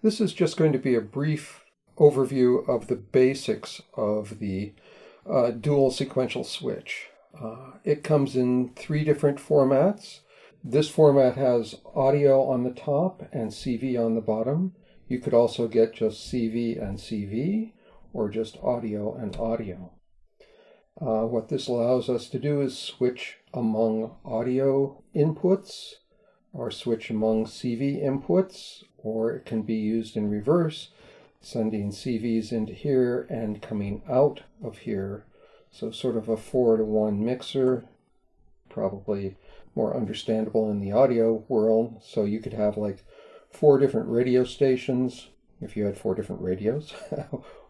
This is just going to be a brief overview of the basics of the dual sequential switch. It comes in 3 different formats. This format has audio on the top and CV on the bottom. You could also get just CV and CV, or just audio and audio. What this allows us to do is switch among audio inputs, or switch among CV inputs, or it can be used in reverse, sending CVs into here and coming out of here. So sort of a 4-to-1 mixer, probably more understandable in the audio world. So you could have like 4 different radio stations, if you had 4 different radios,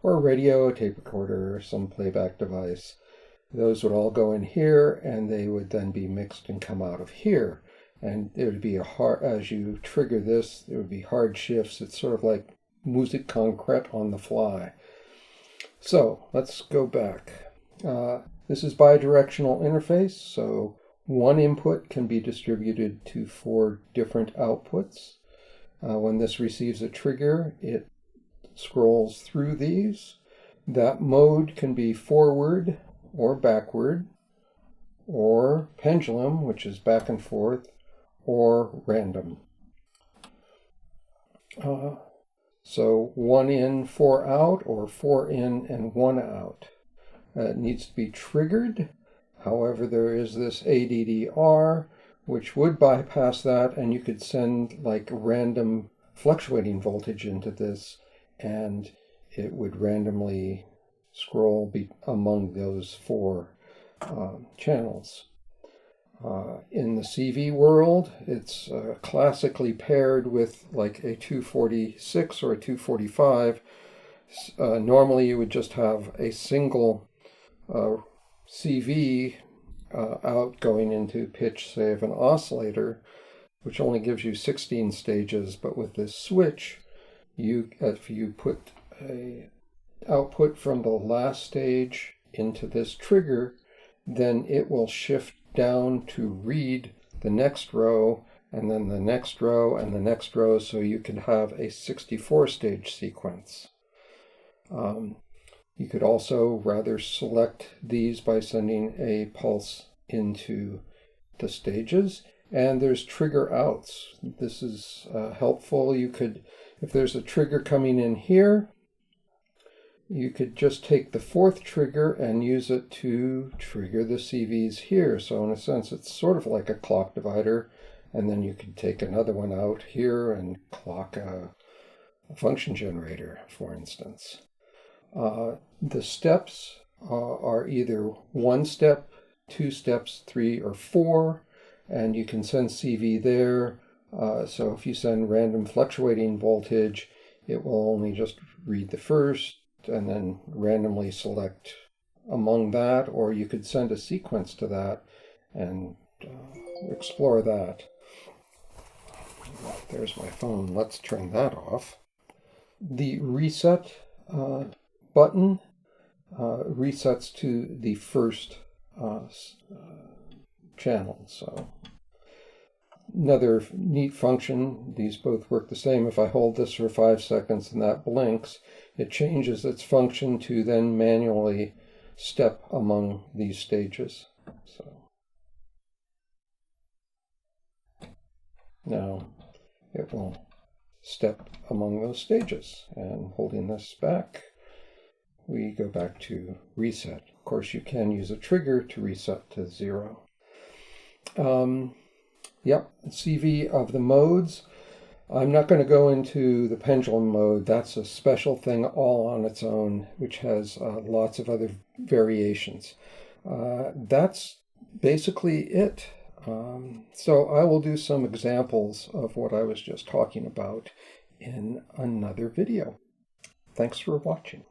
or a radio, a tape recorder, or some playback device. Those would all go in here, and they would then be mixed and come out of here. And it would be as you trigger this, there would be hard shifts. It's sort of like musique concrète on the fly. So let's go back. This is bidirectional interface, so one input can be distributed to 4 different outputs. When this receives a trigger, it scrolls through these. That mode can be forward or backward, or pendulum, which is back and forth, or random. So 1 in, 4 out, or 4 in and 1 out. It needs to be triggered. However, there is this ADDR, which would bypass that, and you could send like random fluctuating voltage into this, and it would randomly scroll among those 4 channels. In the CV world, it's classically paired with like a 246 or a 245. Normally you would just have a single CV out going into pitch, say, of an oscillator, which only gives you 16 stages. But with this switch, if you put a output from the last stage into this trigger, then it will shift down to read the next row, and then the next row, and the next row, so you can have a 64-stage sequence. You could also rather select these by sending a pulse into the stages, and there's trigger outs. This is helpful. You could, if there's a trigger coming in here, you could just take the 4th trigger and use it to trigger the CVs here. So in a sense, it's sort of like a clock divider. And then you could take another one out here and clock a function generator, for instance. The steps are either 1 step, 2 steps, 3, or 4. And you can send CV there. So if you send random fluctuating voltage, it will only just read the first, and then randomly select among that, or you could send a sequence to that and explore that. There's my phone. Let's turn that off. The reset button resets to the first channel. So another neat function, these both work the same. If I hold this for 5 seconds and that blinks, it changes its function to then manually step among these stages. So now it will step among those stages, and holding this back, we go back to reset. Of course, you can use a trigger to reset to 0. CV of the modes. I'm not going to go into the pendulum mode. That's a special thing all on its own, which has lots of other variations. That's basically it. So I will do some examples of what I was just talking about in another video. Thanks for watching.